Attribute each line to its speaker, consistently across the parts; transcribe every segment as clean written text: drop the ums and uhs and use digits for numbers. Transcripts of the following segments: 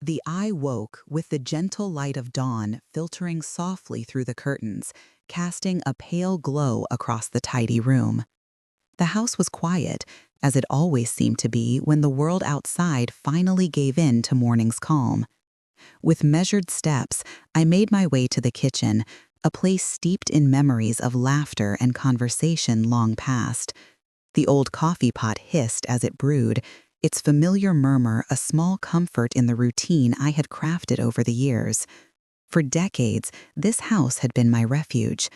Speaker 1: The eye woke with the gentle light of dawn filtering softly through the curtains, casting a pale glow across the tidy room. The house was quiet, as it always seemed to be when the world outside finally gave in to morning's calm. With measured steps, I made my way to the kitchen, a place steeped in memories of laughter and conversation long past. The old coffee pot hissed as it brewed, its familiar murmur a small comfort in the routine I had crafted over the years. For decades, this house had been my refuge.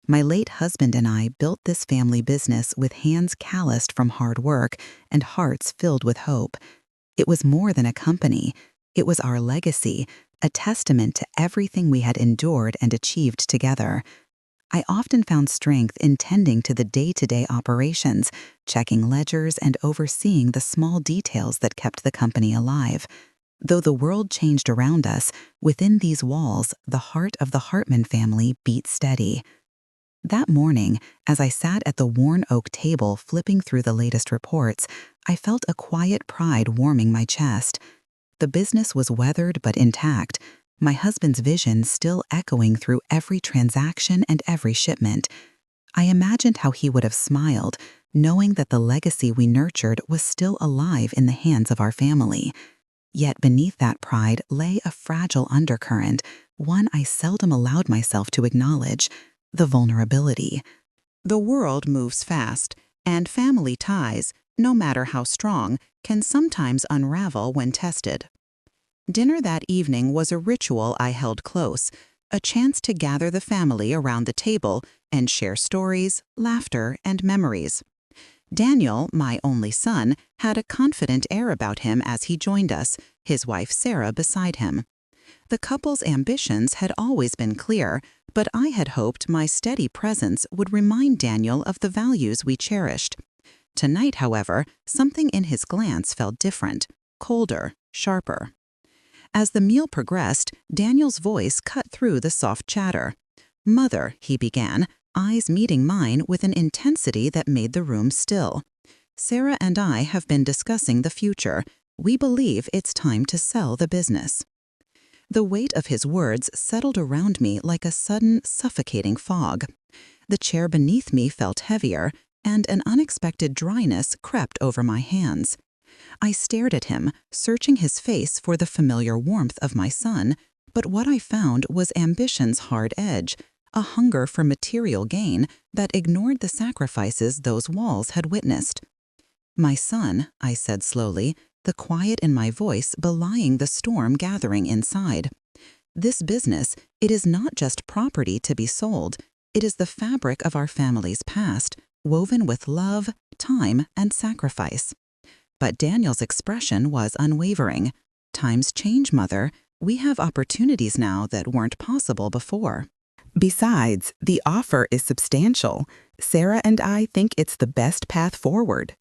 Speaker 1: My late husband and I built this family business with hands calloused from hard work and hearts filled with hope. It was more than a company. It was our legacy, a testament to everything we had endured and achieved together. I often found strength in tending to the day-to-day operations, checking ledgers and overseeing the small details that kept the company alive. Though the world changed around us, within these walls, the heart of the Hartman family beat steady. That morning, as I sat at the worn oak table flipping through the latest reports, I felt a quiet pride warming my chest. The business was weathered but intact, my husband's vision still echoing through every transaction and every shipment. I imagined how he would have smiled, knowing that the legacy we nurtured was still alive in the hands of our family. Yet beneath that pride lay a fragile undercurrent, one I seldom allowed myself to acknowledge: the vulnerability. The world moves fast, and family ties, no matter how strong, can sometimes unravel when tested. Dinner that evening was a ritual I held close, a chance to gather the family around the table and share stories, laughter, and memories. Daniel, my only son, had a confident air about him as he joined us, his wife Sarah beside him. The couple's ambitions had always been clear, but I had hoped my steady presence would remind Daniel of the values we cherished. Tonight, however, something in his glance felt different, colder, sharper. As the meal progressed, Daniel's voice cut through the soft chatter. "Mother," he began, eyes meeting mine with an intensity that made the room still. "Sarah and I have been discussing the future. We believe it's time to sell the business." The weight of his words settled around me like a sudden, suffocating fog. The chair beneath me felt heavier, and an unexpected dryness crept over my hands. I stared at him, searching his face for the familiar warmth of my son, but what I found was ambition's hard edge, a hunger for material gain that ignored the sacrifices those walls had witnessed. "My son," I said slowly, the quiet in my voice belying the storm gathering inside. "This business, it is not just property to be sold. It is the fabric of our family's past, woven with love, time, and sacrifice." But Daniel's expression was unwavering. "Times change, Mother. We have opportunities now that weren't possible before. Besides, the offer is substantial. Sarah and I think it's the best path forward."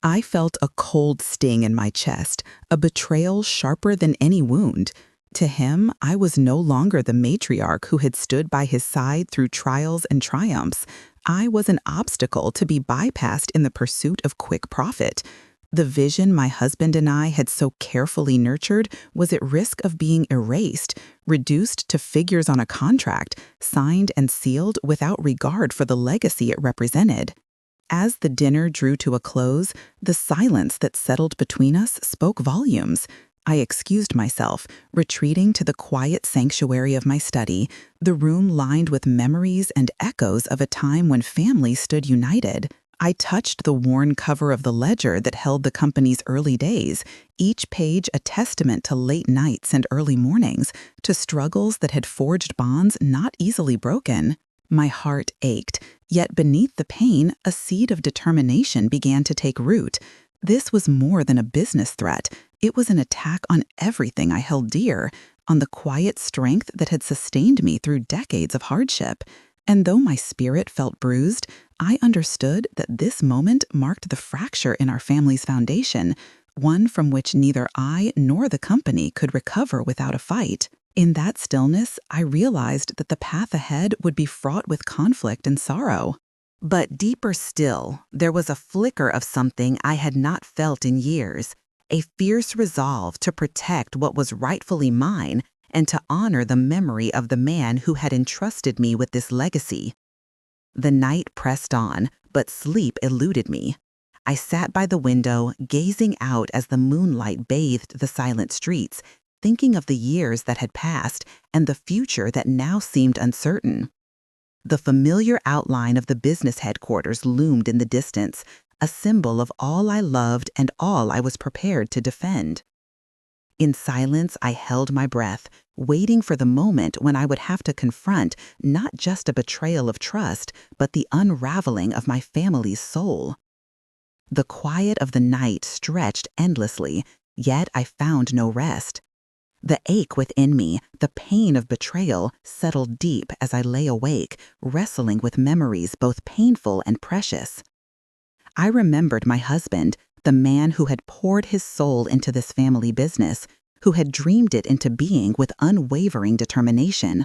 Speaker 1: I felt a cold sting in my chest, a betrayal sharper than any wound. To him, I was no longer the matriarch who had stood by his side through trials and triumphs. I was an obstacle to be bypassed in the pursuit of quick profit. The vision my husband and I had so carefully nurtured was at risk of being erased, reduced to figures on a contract, signed and sealed without regard for the legacy it represented. As the dinner drew to a close, the silence that settled between us spoke volumes. I excused myself, retreating to the quiet sanctuary of my study, the room lined with memories and echoes of a time when families stood united. I touched the worn cover of the ledger that held the company's early days, each page a testament to late nights and early mornings, to struggles that had forged bonds not easily broken. My heart ached, yet beneath the pain, a seed of determination began to take root. This was more than a business threat. It was an attack on everything I held dear, on the quiet strength that had sustained me through decades of hardship. And though my spirit felt bruised, I understood that this moment marked the fracture in our family's foundation, one from which neither I nor the company could recover without a fight. In that stillness, I realized that the path ahead would be fraught with conflict and sorrow. But deeper still, there was a flicker of something I had not felt in years: a fierce resolve to protect what was rightfully mine and to honor the memory of the man who had entrusted me with this legacy. The night pressed on, but sleep eluded me. I sat by the window, gazing out as the moonlight bathed the silent streets, thinking of the years that had passed and the future that now seemed uncertain. The familiar outline of the business headquarters loomed in the distance, a symbol of all I loved and all I was prepared to defend. In silence, I held my breath, waiting for the moment when I would have to confront not just a betrayal of trust, but the unraveling of my family's soul. The quiet of the night stretched endlessly, yet I found no rest. The ache within me, the pain of betrayal, settled deep as I lay awake, wrestling with memories both painful and precious. I remembered my husband, the man who had poured his soul into this family business, who had dreamed it into being with unwavering determination.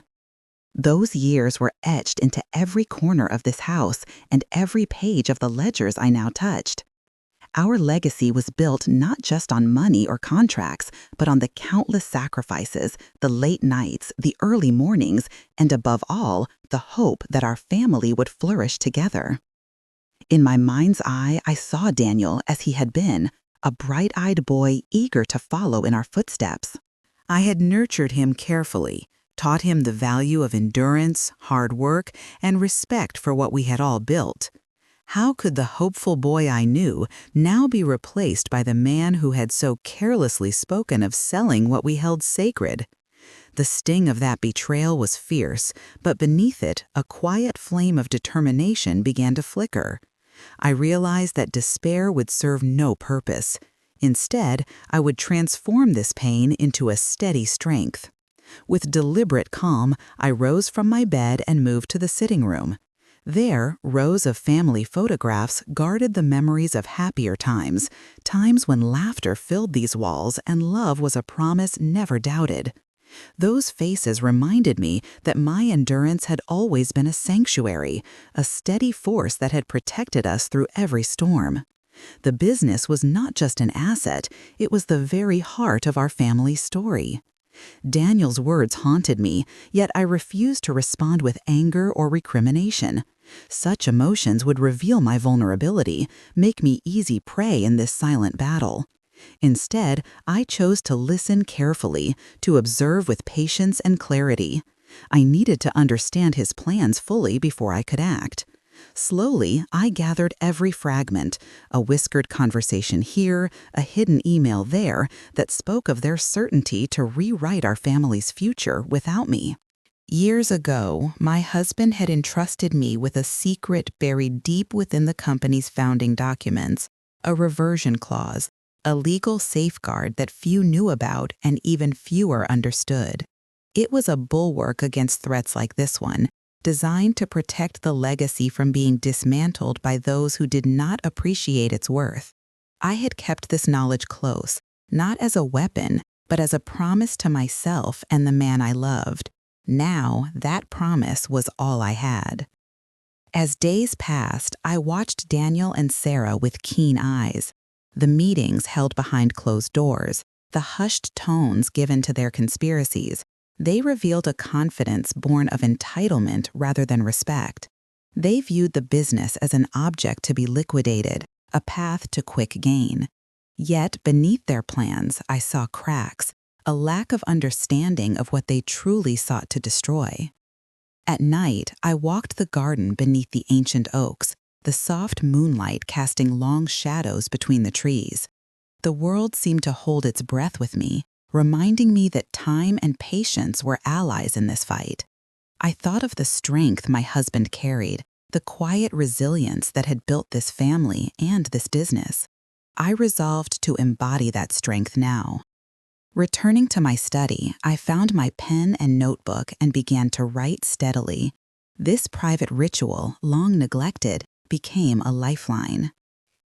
Speaker 1: Those years were etched into every corner of this house and every page of the ledgers I now touched. Our legacy was built not just on money or contracts, but on the countless sacrifices, the late nights, the early mornings, and above all, the hope that our family would flourish together. In my mind's eye, I saw Daniel as he had been, a bright-eyed boy eager to follow in our footsteps. I had nurtured him carefully, taught him the value of endurance, hard work, and respect for what we had all built. How could the hopeful boy I knew now be replaced by the man who had so carelessly spoken of selling what we held sacred? The sting of that betrayal was fierce, but beneath it, a quiet flame of determination began to flicker. I realized that despair would serve no purpose. Instead, I would transform this pain into a steady strength. With deliberate calm, I rose from my bed and moved to the sitting room. There, rows of family photographs guarded the memories of happier times, times when laughter filled these walls and love was a promise never doubted. Those faces reminded me that my endurance had always been a sanctuary, a steady force that had protected us through every storm. The business was not just an asset, it was the very heart of our family's story. Daniel's words haunted me, yet I refused to respond with anger or recrimination. Such emotions would reveal my vulnerability, make me easy prey in this silent battle. Instead, I chose to listen carefully, to observe with patience and clarity. I needed to understand his plans fully before I could act. Slowly, I gathered every fragment, a whispered conversation here, a hidden email there, that spoke of their certainty to rewrite our family's future without me. Years ago, my husband had entrusted me with a secret buried deep within the company's founding documents, a reversion clause, a legal safeguard that few knew about and even fewer understood. It was a bulwark against threats like this one, designed to protect the legacy from being dismantled by those who did not appreciate its worth. I had kept this knowledge close, not as a weapon, but as a promise to myself and the man I loved. Now, that promise was all I had. As days passed, I watched Daniel and Sarah with keen eyes. The meetings held behind closed doors, the hushed tones given to their conspiracies, they revealed a confidence born of entitlement rather than respect. They viewed the business as an object to be liquidated, a path to quick gain. Yet beneath their plans, I saw cracks, a lack of understanding of what they truly sought to destroy. At night, I walked the garden beneath the ancient oaks, the soft moonlight casting long shadows between the trees. The world seemed to hold its breath with me, reminding me that time and patience were allies in this fight. I thought of the strength my husband carried, the quiet resilience that had built this family and this business. I resolved to embody that strength now. Returning to my study, I found my pen and notebook and began to write steadily. This private ritual, long neglected, became a lifeline.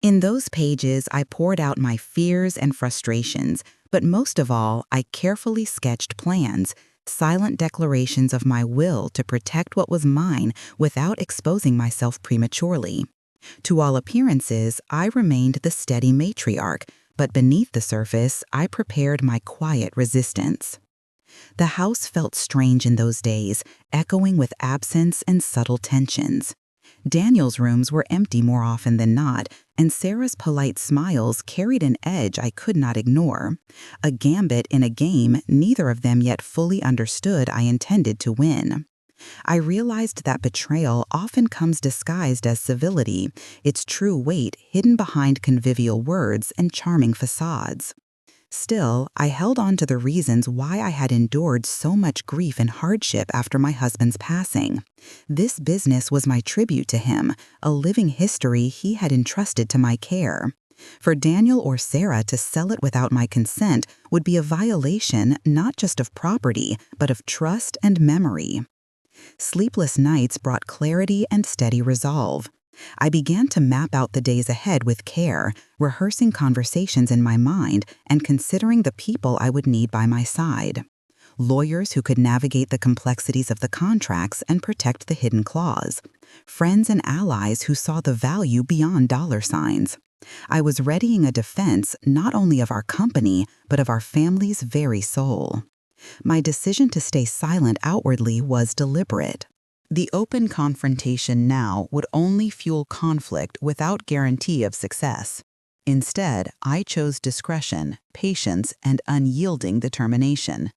Speaker 1: In those pages, I poured out my fears and frustrations, but most of all, I carefully sketched plans, silent declarations of my will to protect what was mine without exposing myself prematurely. To all appearances, I remained the steady matriarch, but beneath the surface, I prepared my quiet resistance. The house felt strange in those days, echoing with absence and subtle tensions. Daniel's rooms were empty more often than not, and Sarah's polite smiles carried an edge I could not ignore. A gambit in a game neither of them yet fully understood I intended to win. I realized that betrayal often comes disguised as civility, its true weight hidden behind convivial words and charming facades. Still, I held on to the reasons why I had endured so much grief and hardship after my husband's passing. This business was my tribute to him, a living history he had entrusted to my care. For Daniel or Sarah to sell it without my consent would be a violation not just of property, but of trust and memory. Sleepless nights brought clarity and steady resolve. I began to map out the days ahead with care, rehearsing conversations in my mind and considering the people I would need by my side. Lawyers who could navigate the complexities of the contracts and protect the hidden clause. Friends and allies who saw the value beyond dollar signs. I was readying a defense not only of our company, but of our family's very soul. My decision to stay silent outwardly was deliberate. The open confrontation now would only fuel conflict without guarantee of success. Instead, I chose discretion, patience, and unyielding determination.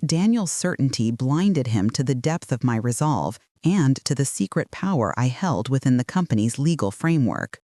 Speaker 1: Daniel's certainty blinded him to the depth of my resolve and to the secret power I held within the company's legal framework.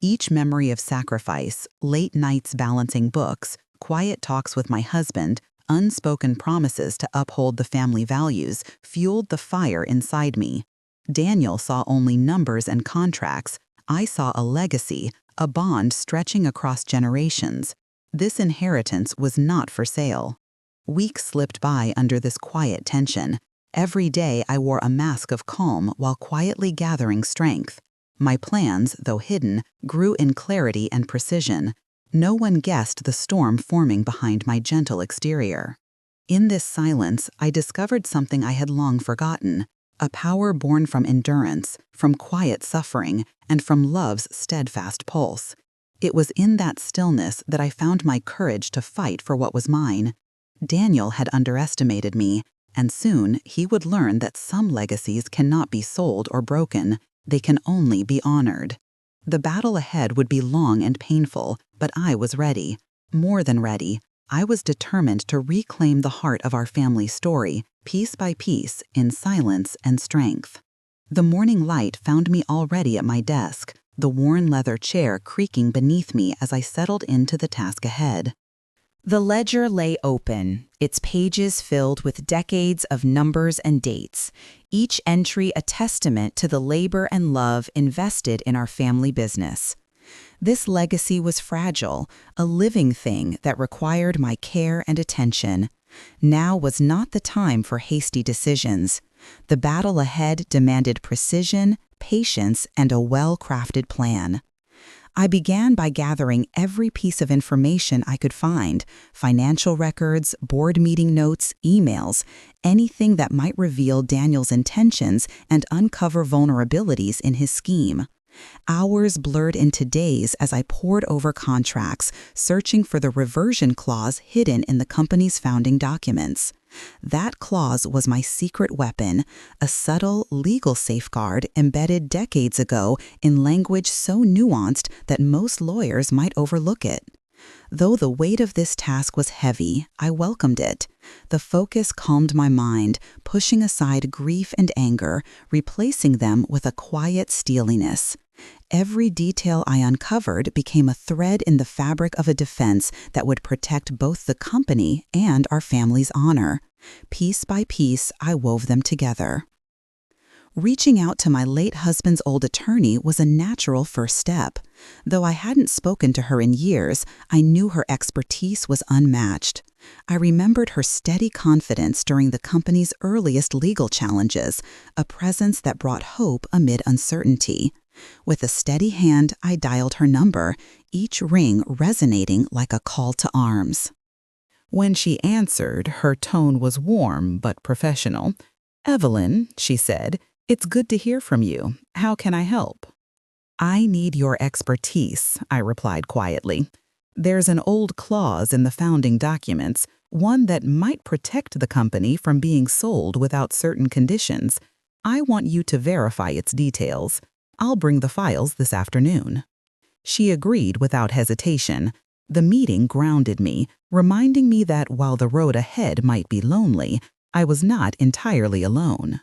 Speaker 1: Each memory of sacrifice, late nights balancing books, quiet talks with my husband, unspoken promises to uphold the family values fueled the fire inside me. Daniel saw only numbers and contracts. I saw a legacy, a bond stretching across generations. This inheritance was not for sale. Weeks slipped by under this quiet tension. Every day I wore a mask of calm while quietly gathering strength. My plans, though hidden, grew in clarity and precision. No one guessed the storm forming behind my gentle exterior. In this silence, I discovered something I had long forgotten, a power born from endurance, from quiet suffering, and from love's steadfast pulse. It was in that stillness that I found my courage to fight for what was mine. Daniel had underestimated me, and soon he would learn that some legacies cannot be sold or broken, they can only be honored. The battle ahead would be long and painful, but I was ready. More than ready. I was determined to reclaim the heart of our family story, piece by piece, in silence and strength. The morning light found me already at my desk, the worn leather chair creaking beneath me as I settled into the task ahead. The ledger lay open, its pages filled with decades of numbers and dates, each entry a testament to the labor and love invested in our family business. This legacy was fragile, a living thing that required my care and attention. Now was not the time for hasty decisions. The battle ahead demanded precision, patience, and a well-crafted plan. I began by gathering every piece of information I could find, financial records, board meeting notes, emails, anything that might reveal Daniel's intentions and uncover vulnerabilities in his scheme. Hours blurred into days as I pored over contracts, searching for the reversion clause hidden in the company's founding documents. That clause was my secret weapon, a subtle legal safeguard embedded decades ago in language so nuanced that most lawyers might overlook it. Though the weight of this task was heavy, I welcomed it. The focus calmed my mind, pushing aside grief and anger, replacing them with a quiet steeliness. Every detail I uncovered became a thread in the fabric of a defense that would protect both the company and our family's honor. Piece by piece, I wove them together. Reaching out to my late husband's old attorney was a natural first step. Though I hadn't spoken to her in years, I knew her expertise was unmatched. I remembered her steady confidence during the company's earliest legal challenges, a presence that brought hope amid uncertainty. With a steady hand, I dialed her number, each ring resonating like a call to arms. When she answered, her tone was warm but professional. "Evelyn," she said, "it's good to hear from you. How can I help?" "I need your expertise," I replied quietly. There's an old clause in the founding documents, one that might protect the company from being sold without certain conditions. I want you to verify its details. I'll bring the files this afternoon." She agreed without hesitation. The meeting grounded me, reminding me that while the road ahead might be lonely, I was not entirely alone.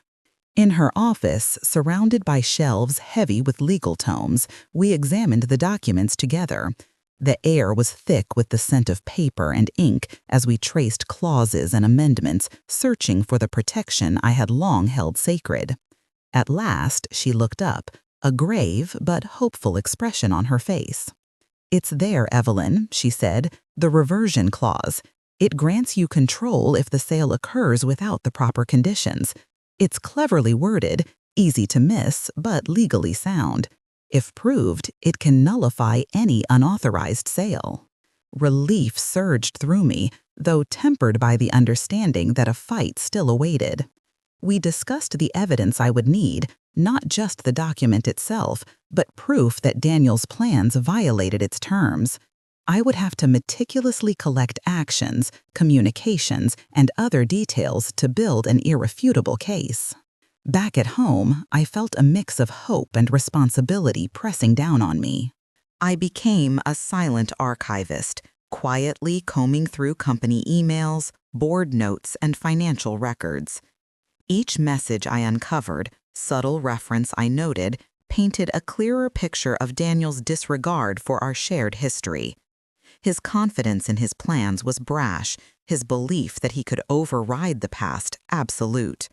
Speaker 1: In her office, surrounded by shelves heavy with legal tomes, we examined the documents together. The air was thick with the scent of paper and ink as we traced clauses and amendments, searching for the protection I had long held sacred. At last, she looked up, a grave but hopeful expression on her face. "It's there, Evelyn," she said, "the reversion clause. It grants you control if the sale occurs without the proper conditions. It's cleverly worded, easy to miss, but legally sound. If proved, it can nullify any unauthorized sale." Relief surged through me, though tempered by the understanding that a fight still awaited. We discussed the evidence I would need, not just the document itself, but proof that Daniel's plans violated its terms. I would have to meticulously collect actions, communications, and other details to build an irrefutable case. Back at home, I felt a mix of hope and responsibility pressing down on me. I became a silent archivist, quietly combing through company emails, board notes, and financial records. Each message I uncovered, subtle reference I noted, painted a clearer picture of Daniel's disregard for our shared history. His confidence in his plans was brash, his belief that he could override the past absolute.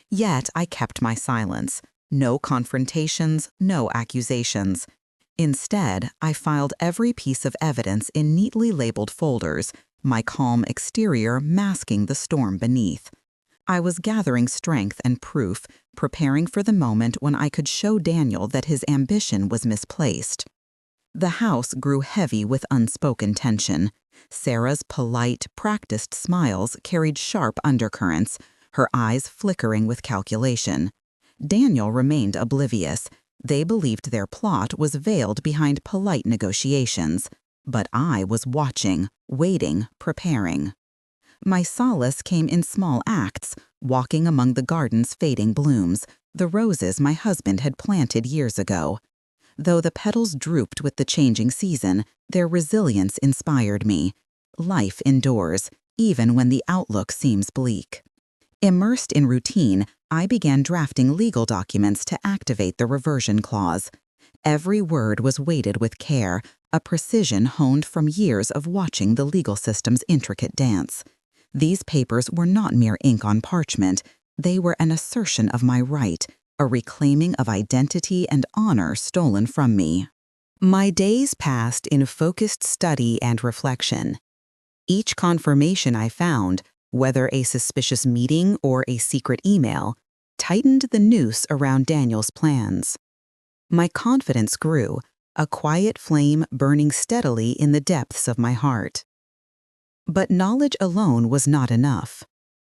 Speaker 1: Yet I kept my silence. No confrontations, no accusations. Instead, I filed every piece of evidence in neatly labeled folders, my calm exterior masking the storm beneath. I was gathering strength and proof, preparing for the moment when I could show Daniel that his ambition was misplaced. The house grew heavy with unspoken tension. Sarah's polite, practiced smiles carried sharp undercurrents, her eyes flickering with calculation. Daniel remained oblivious. They believed their plot was veiled behind polite negotiations. But I was watching, waiting, preparing. My solace came in small acts, walking among the garden's fading blooms, the roses my husband had planted years ago. Though the petals drooped with the changing season, their resilience inspired me. Life endures, even when the outlook seems bleak. Immersed in routine, I began drafting legal documents to activate the reversion clause. Every word was weighted with care, a precision honed from years of watching the legal system's intricate dance. These papers were not mere ink on parchment. They were an assertion of my right, a reclaiming of identity and honor stolen from me. My days passed in focused study and reflection. Each confirmation I found, whether a suspicious meeting or a secret email, tightened the noose around Daniel's plans. My confidence grew, a quiet flame burning steadily in the depths of my heart. But knowledge alone was not enough.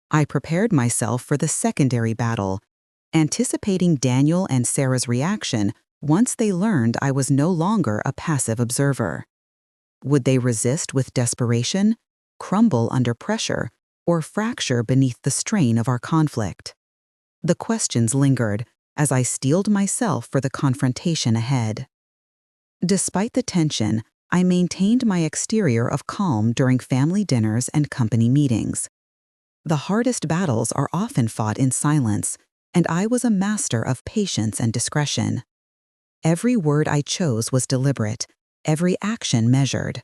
Speaker 1: I prepared myself for the secondary battle, anticipating Daniel and Sarah's reaction once they learned I was no longer a passive observer. Would they resist with desperation, crumble under pressure, or fracture beneath the strain of our conflict? The questions lingered as I steeled myself for the confrontation ahead. Despite the tension, I maintained my exterior of calm during family dinners and company meetings. The hardest battles are often fought in silence, and I was a master of patience and discretion. Every word I chose was deliberate, every action measured.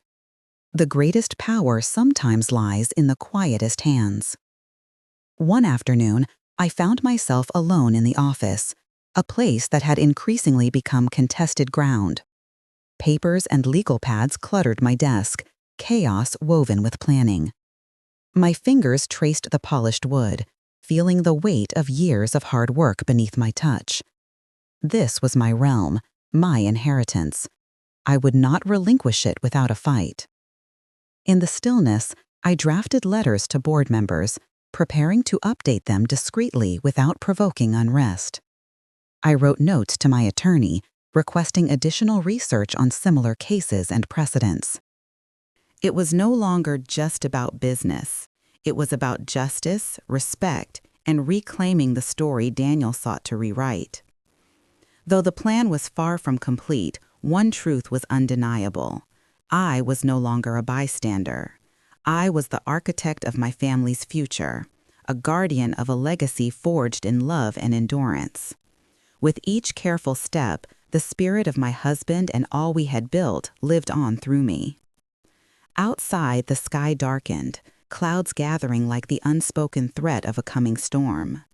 Speaker 1: The greatest power sometimes lies in the quietest hands. One afternoon, I found myself alone in the office, a place that had increasingly become contested ground. Papers and legal pads cluttered my desk, chaos woven with planning. My fingers traced the polished wood, feeling the weight of years of hard work beneath my touch. This was my realm, my inheritance. I would not relinquish it without a fight. In the stillness, I drafted letters to board members, preparing to update them discreetly without provoking unrest. I wrote notes to my attorney, requesting additional research on similar cases and precedents. It was no longer just about business. It was about justice, respect, and reclaiming the story Daniel sought to rewrite. Though the plan was far from complete, one truth was undeniable. I was no longer a bystander. I was the architect of my family's future, a guardian of a legacy forged in love and endurance. With each careful step, the spirit of my husband and all we had built lived on through me. Outside, the sky darkened, clouds gathering like the unspoken threat of a coming storm.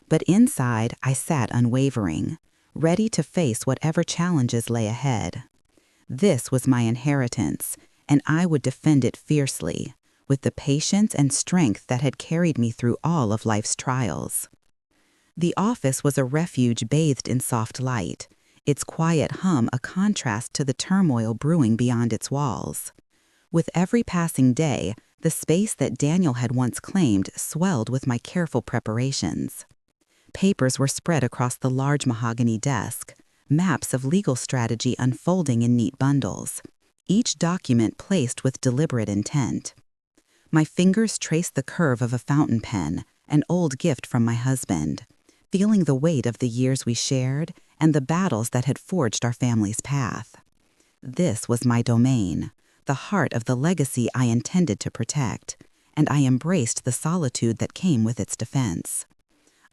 Speaker 1: But inside, I sat unwavering, ready to face whatever challenges lay ahead. This was my inheritance, and I would defend it fiercely, with the patience and strength that had carried me through all of life's trials. The office was a refuge bathed in soft light, its quiet hum a contrast to the turmoil brewing beyond its walls. With every passing day, the space that Daniel had once claimed swelled with my careful preparations. Papers were spread across the large mahogany desk, maps of legal strategy unfolding in neat bundles, each document placed with deliberate intent. My fingers traced the curve of a fountain pen, an old gift from my husband, feeling the weight of the years we shared and the battles that had forged our family's path. This was my domain, the heart of the legacy I intended to protect, and I embraced the solitude that came with its defense.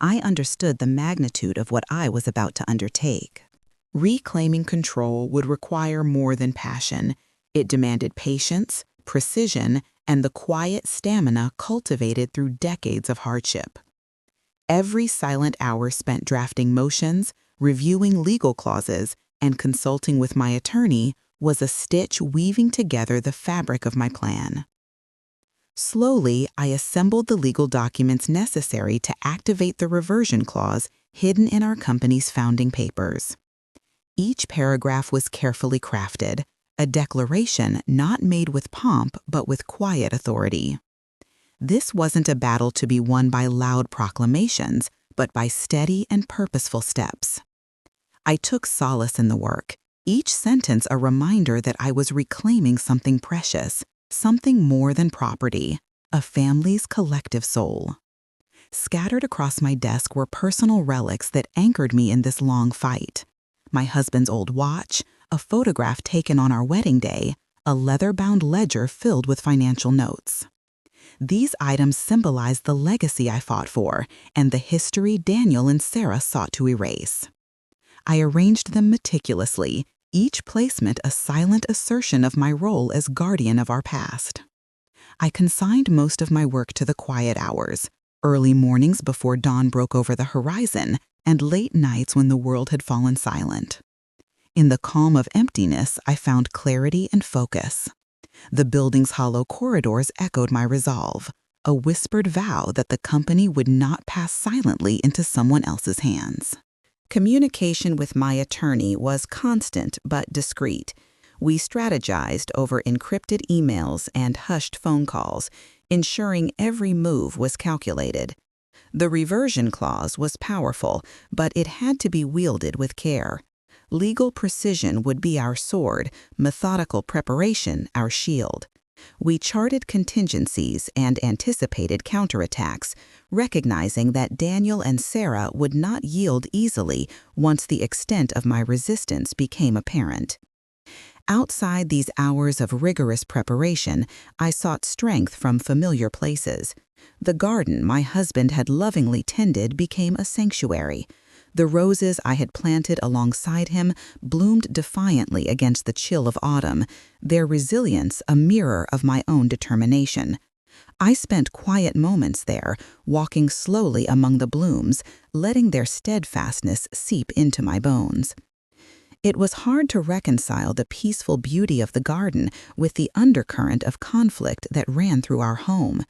Speaker 1: I understood the magnitude of what I was about to undertake.
Speaker 2: Reclaiming control would require more than passion. It demanded patience, precision, and the quiet stamina cultivated through decades of hardship. Every silent hour spent drafting motions, reviewing legal clauses, and consulting with my attorney was a stitch weaving together the fabric of my plan. Slowly, I assembled the legal documents necessary to activate the reversion clause hidden in our company's founding papers. Each paragraph was carefully crafted, a declaration not made with pomp but with quiet authority. This wasn't a battle to be won by loud proclamations, but by steady and purposeful steps. I took solace in the work, each sentence a reminder that I was reclaiming something precious, something more than property, a family's collective soul. Scattered across my desk were personal relics that anchored me in this long fight. My husband's old watch, a photograph taken on our wedding day, a leather-bound ledger filled with financial notes. These items symbolize the legacy I fought for and the history Daniel and Sarah sought to erase. I arranged them meticulously, each placement a silent assertion of my role as guardian of our past. I consigned most of my work to the quiet hours, early mornings before dawn broke over the horizon, and late nights when the world had fallen silent. In the calm of emptiness, I found clarity and focus. The building's hollow corridors echoed my resolve, a whispered vow that the company would not pass silently into someone else's hands. Communication with my attorney was constant but discreet. We strategized over encrypted emails and hushed phone calls, ensuring every move was calculated. The reversion clause was powerful, but it had to be wielded with care. Legal precision would be our sword, methodical preparation our shield. We charted contingencies and anticipated counterattacks, recognizing that Daniel and Sarah would not yield easily once the extent of my resistance became apparent. Outside these hours of rigorous preparation, I sought strength from familiar places. The garden my husband had lovingly tended became a sanctuary. The roses I had planted alongside him bloomed defiantly against the chill of autumn, their resilience a mirror of my own determination. I spent quiet moments there, walking slowly among the blooms, letting their steadfastness seep into my bones. It was hard to reconcile the peaceful beauty of the garden with the undercurrent of conflict that ran through our home.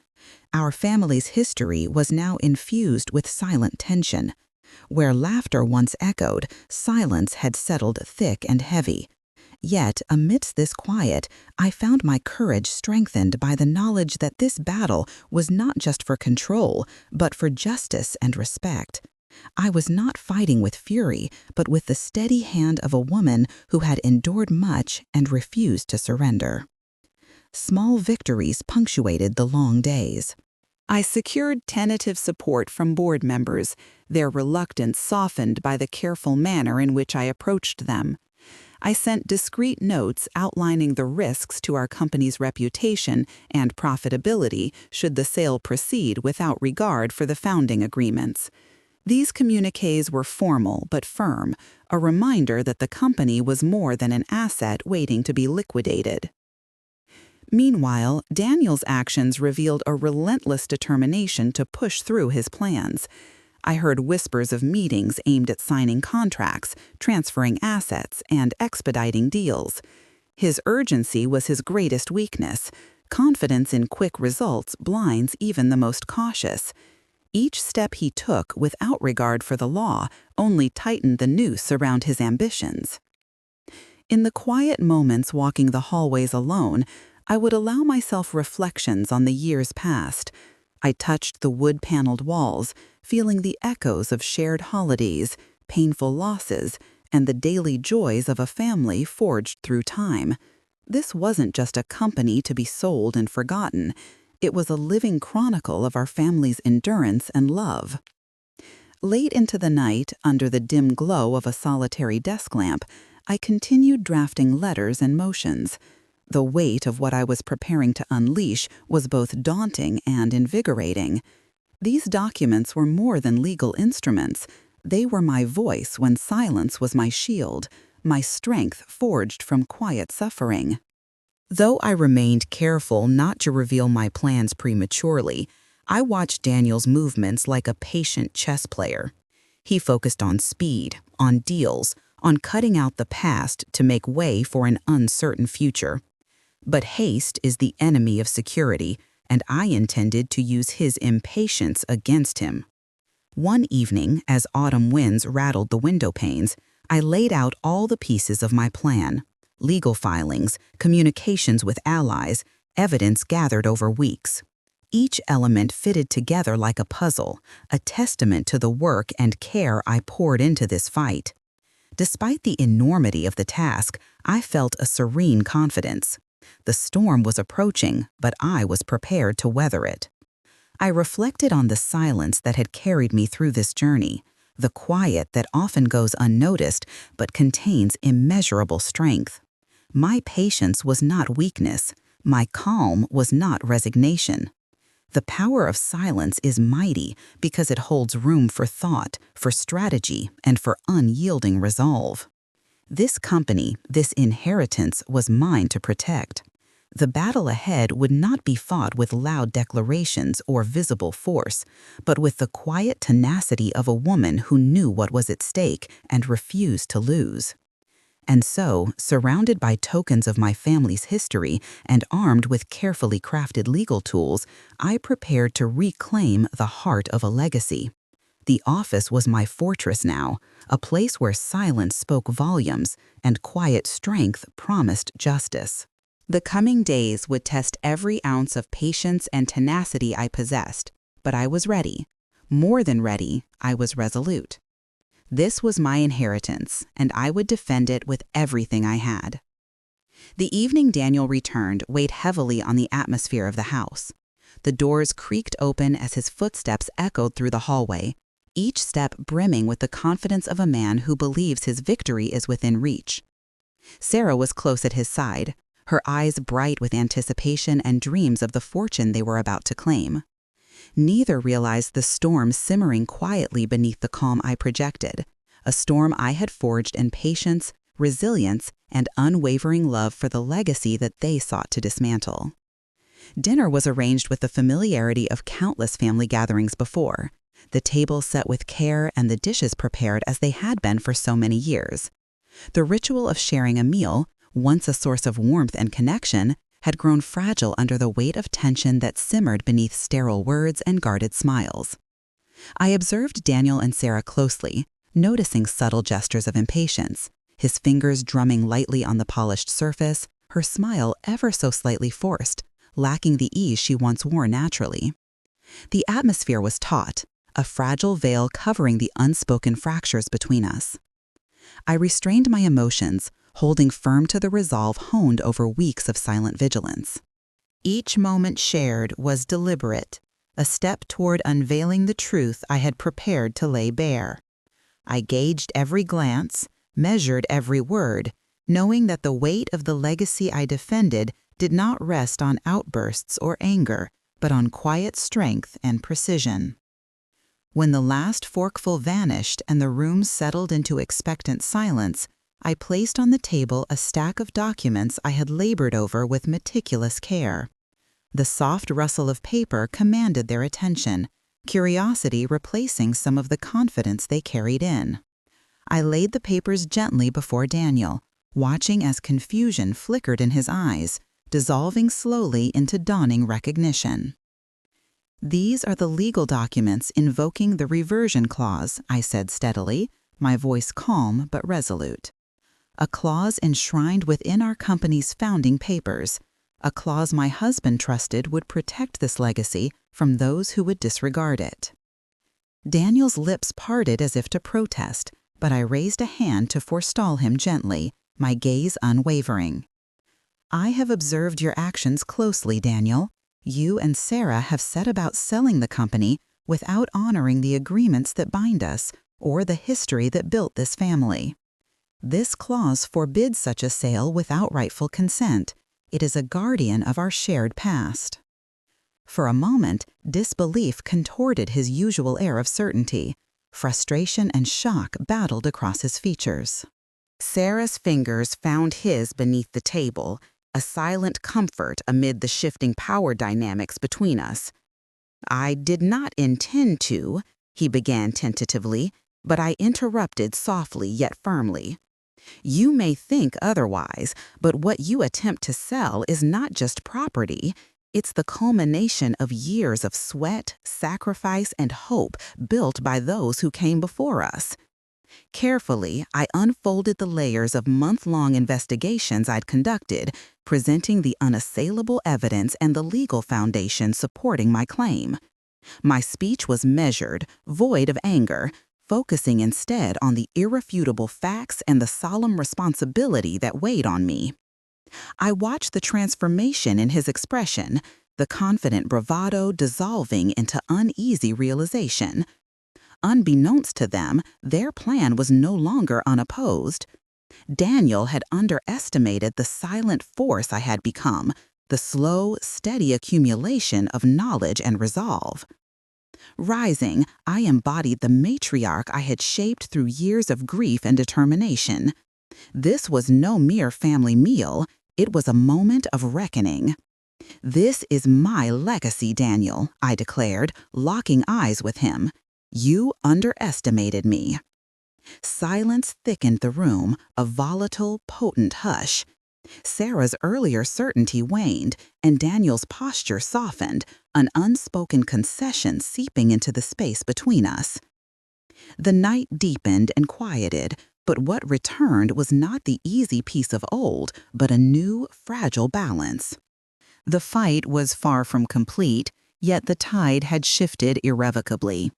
Speaker 2: Our family's history was now infused with silent tension. Where laughter once echoed, silence had settled thick and heavy. Yet, amidst this quiet, I found my courage strengthened by the knowledge that this battle was not just for control, but for justice and respect. I was not fighting with fury, but with the steady hand of a woman who had endured much and refused to surrender.
Speaker 1: Small victories punctuated the long days. I secured tentative support from board members, their reluctance softened by the careful manner in which I approached them. I sent discreet notes outlining the risks to our company's reputation and profitability should the sale proceed without regard for the founding agreements. These communiques were formal but firm, a reminder that the company was more than an asset waiting to be liquidated. Meanwhile, Daniel's actions revealed a relentless determination to push through his plans. I heard whispers of meetings aimed at signing contracts, transferring assets, and expediting deals. His urgency was his greatest weakness. Confidence in quick results blinds even the most cautious. Each step he took without regard for the law only tightened the noose around his ambitions. In the quiet moments walking the hallways alone, I would allow myself reflections on the years past. I touched the wood-paneled walls, feeling the echoes of shared holidays, painful losses, and the daily joys of a family forged through time. This wasn't just a company to be sold and forgotten. It was a living chronicle of our family's endurance and love. Late into the night, under the dim glow of a solitary desk lamp, I continued drafting letters and motions. The weight of what I was preparing to unleash was both daunting and invigorating. These documents were more than legal instruments. They were my voice when silence was my shield, my strength forged from quiet suffering. Though I remained careful not to reveal my plans prematurely, I watched Daniel's movements like a patient chess player. He focused on speed, on deals, on cutting out the past to make way for an uncertain future. But haste is the enemy of security, and I intended to use his impatience against him. One evening, as autumn winds rattled the window panes, I laid out all the pieces of my plan: legal filings, communications with allies, evidence gathered over weeks. Each element fitted together like a puzzle, a testament to the work and care I poured into this fight. Despite the enormity of the task, I felt a serene confidence. The storm was approaching, but I was prepared to weather it. I reflected on the silence that had carried me through this journey, the quiet that often goes unnoticed but contains immeasurable strength. My patience was not weakness. My calm was not resignation. The power of silence is mighty because it holds room for thought, for strategy, and for unyielding resolve. This company, this inheritance, was mine to protect. The battle ahead would not be fought with loud declarations or visible force, but with the quiet tenacity of a woman who knew what was at stake and refused to lose. And so, surrounded by tokens of my family's history and armed with carefully crafted legal tools, I prepared to reclaim the heart of a legacy. The office was my fortress now, a place where silence spoke volumes and quiet strength promised justice. The coming days would test every ounce of patience and tenacity I possessed, but I was ready. More than ready, I was resolute. This was my inheritance, and I would defend it with everything I had. The evening Daniel returned weighed heavily on the atmosphere of the house. The doors creaked open as his footsteps echoed through the hallway, each step brimming with the confidence of a man who believes his victory is within reach. Sarah was close at his side, her eyes bright with anticipation and dreams of the fortune they were about to claim. Neither realized the storm simmering quietly beneath the calm I projected, a storm I had forged in patience, resilience, and unwavering love for the legacy that they sought to dismantle. Dinner was arranged with the familiarity of countless family gatherings before, the table set with care and the dishes prepared as they had been for so many years. The ritual of sharing a meal, once a source of warmth and connection, had grown fragile under the weight of tension that simmered beneath sterile words and guarded smiles. I observed Daniel and Sarah closely, noticing subtle gestures of impatience, his fingers drumming lightly on the polished surface, her smile ever so slightly forced, lacking the ease she once wore naturally. The atmosphere was taut, a fragile veil covering the unspoken fractures between us. I restrained my emotions, holding firm to the resolve honed over weeks of silent vigilance. Each moment shared was deliberate, a step toward unveiling the truth I had prepared to lay bare. I gauged every glance, measured every word, knowing that the weight of the legacy I defended did not rest on outbursts or anger, but on quiet strength and precision. When the last forkful vanished and the room settled into expectant silence, I placed on the table a stack of documents I had labored over with meticulous care. The soft rustle of paper commanded their attention, curiosity replacing some of the confidence they carried in. I laid the papers gently before Daniel, watching as confusion flickered in his eyes, dissolving slowly into dawning recognition. "These are the legal documents invoking the reversion clause," I said steadily, my voice calm but resolute. "A clause enshrined within our company's founding papers, a clause my husband trusted would protect this legacy from those who would disregard it." Daniel's lips parted as if to protest, but I raised a hand to forestall him gently, my gaze unwavering. "I have observed your actions closely, Daniel. You and Sarah have set about selling the company without honoring the agreements that bind us or the history that built this family. This clause forbids such a sale without rightful consent. It is a guardian of our shared past." For a moment, disbelief contorted his usual air of certainty. Frustration and shock battled across his features. Sarah's fingers found his beneath the table, a silent comfort amid the shifting power dynamics between us. "I did not intend to," he began tentatively, but I interrupted softly yet firmly. "You may think otherwise, but what you attempt to sell is not just property. It's the culmination of years of sweat, sacrifice, and hope built by those who came before us." Carefully, I unfolded the layers of month-long investigations I'd conducted, presenting the unassailable evidence and the legal foundation supporting my claim. My speech was measured, void of anger, focusing instead on the irrefutable facts and the solemn responsibility that weighed on me. I watched the transformation in his expression, the confident bravado dissolving into uneasy realization. Unbeknownst to them, their plan was no longer unopposed. Daniel had underestimated the silent force I had become, the slow, steady accumulation of knowledge and resolve. Rising, I embodied the matriarch I had shaped through years of grief and determination. This was no mere family meal, it was a moment of reckoning. "This is my legacy, Daniel," I declared, locking eyes with him. "You underestimated me." Silence thickened the room, a volatile, potent hush. Sarah's earlier certainty waned, and Daniel's posture softened, an unspoken concession seeping into the space between us. The night deepened and quieted, but what returned was not the easy peace of old, but a new, fragile balance. The fight was far from complete, yet the tide had shifted irrevocably.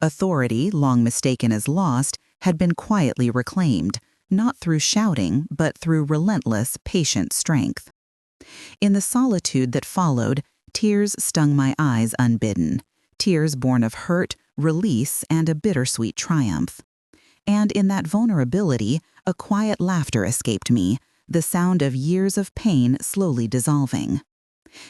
Speaker 1: Authority, long mistaken as lost, had been quietly reclaimed, not through shouting, but through relentless, patient strength. In the solitude that followed, tears stung my eyes unbidden, tears born of hurt, release, and a bittersweet triumph. And in that vulnerability, a quiet laughter escaped me, the sound of years of pain slowly dissolving.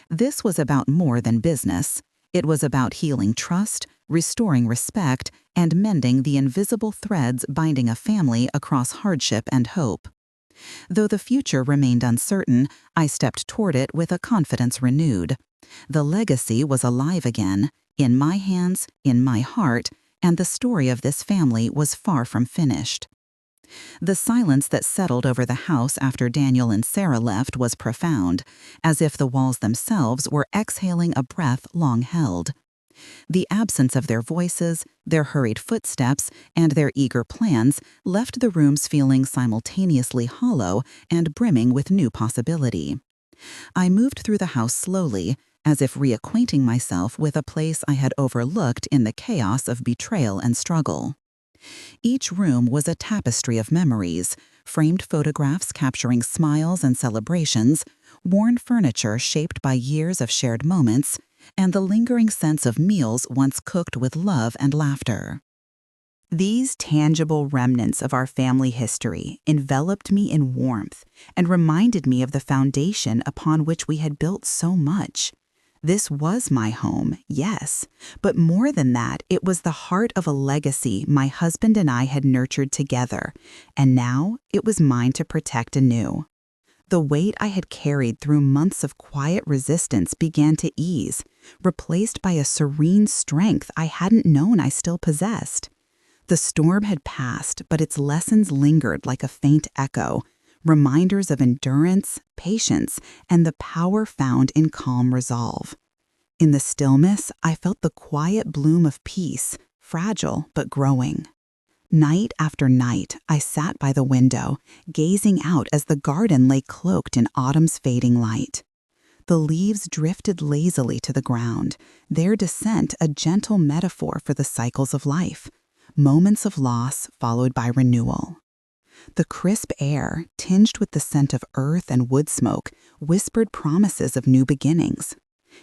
Speaker 1: This was about more than business. It was about healing trust, restoring respect, and mending the invisible threads binding a family across hardship and hope. Though the future remained uncertain, I stepped toward it with a confidence renewed. The legacy was alive again, in my hands, in my heart, and the story of this family was far from finished. The silence that settled over the house after Daniel and Sarah left was profound, as if the walls themselves were exhaling a breath long held. The absence of their voices, their hurried footsteps, and their eager plans left the rooms feeling simultaneously hollow and brimming with new possibility. I moved through the house slowly, as if reacquainting myself with a place I had overlooked in the chaos of betrayal and struggle. Each room was a tapestry of memories, framed photographs capturing smiles and celebrations, worn furniture shaped by years of shared moments, and the lingering sense of meals once cooked with love and laughter. These tangible remnants of our family history enveloped me in warmth and reminded me of the foundation upon which we had built so much. This was my home, yes, but more than that, it was the heart of a legacy my husband and I had nurtured together, and now it was mine to protect anew. The weight I had carried through months of quiet resistance began to ease, replaced by a serene strength I hadn't known I still possessed. The storm had passed, but its lessons lingered like a faint echo, reminders of endurance, patience, and the power found in calm resolve. In the stillness, I felt the quiet bloom of peace, fragile but growing. Night after night, I sat by the window, gazing out as the garden lay cloaked in autumn's fading light. The leaves drifted lazily to the ground, their descent a gentle metaphor for the cycles of life, moments of loss followed by renewal. The crisp air, tinged with the scent of earth and wood smoke, whispered promises of new beginnings.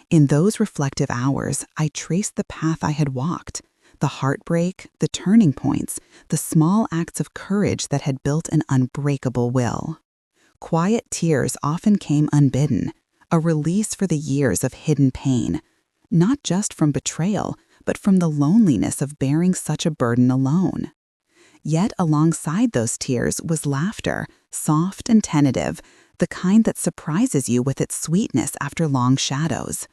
Speaker 1: In those reflective hours, I traced the path I had walked, the heartbreak, the turning points, the small acts of courage that had built an unbreakable will. Quiet tears often came unbidden, a release for the years of hidden pain, not just from betrayal, but from the loneliness of bearing such a burden alone. Yet alongside those tears was laughter, soft and tentative, the kind that surprises you with its sweetness after long shadows.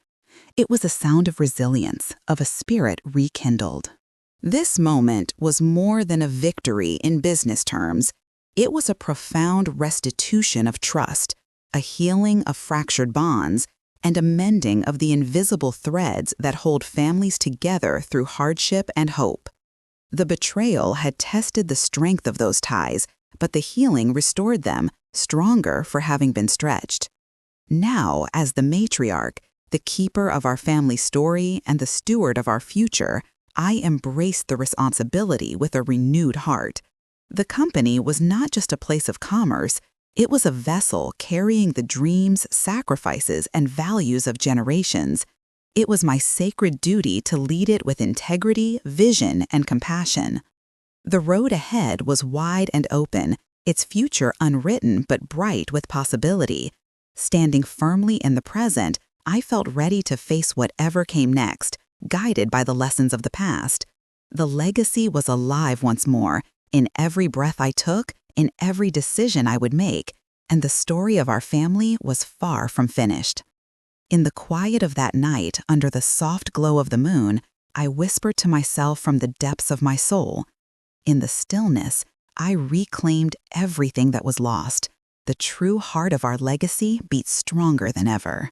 Speaker 1: It was a sound of resilience, of a spirit rekindled. This moment was more than a victory in business terms. It was a profound restitution of trust, a healing of fractured bonds, and a mending of the invisible threads that hold families together through hardship and hope. The betrayal had tested the strength of those ties, but the healing restored them, stronger for having been stretched. Now, as the matriarch, the keeper of our family story and the steward of our future, I embraced the responsibility with a renewed heart. The company was not just a place of commerce, it was a vessel carrying the dreams, sacrifices, and values of generations. It was my sacred duty to lead it with integrity, vision, and compassion. The road ahead was wide and open, its future unwritten but bright with possibility. Standing firmly in the present, I felt ready to face whatever came next, guided by the lessons of the past. The legacy was alive once more, in every breath I took, in every decision I would make, and the story of our family was far from finished. In the quiet of that night, under the soft glow of the moon, I whispered to myself from the depths of my soul. In the stillness, I reclaimed everything that was lost. The true heart of our legacy beat stronger than ever.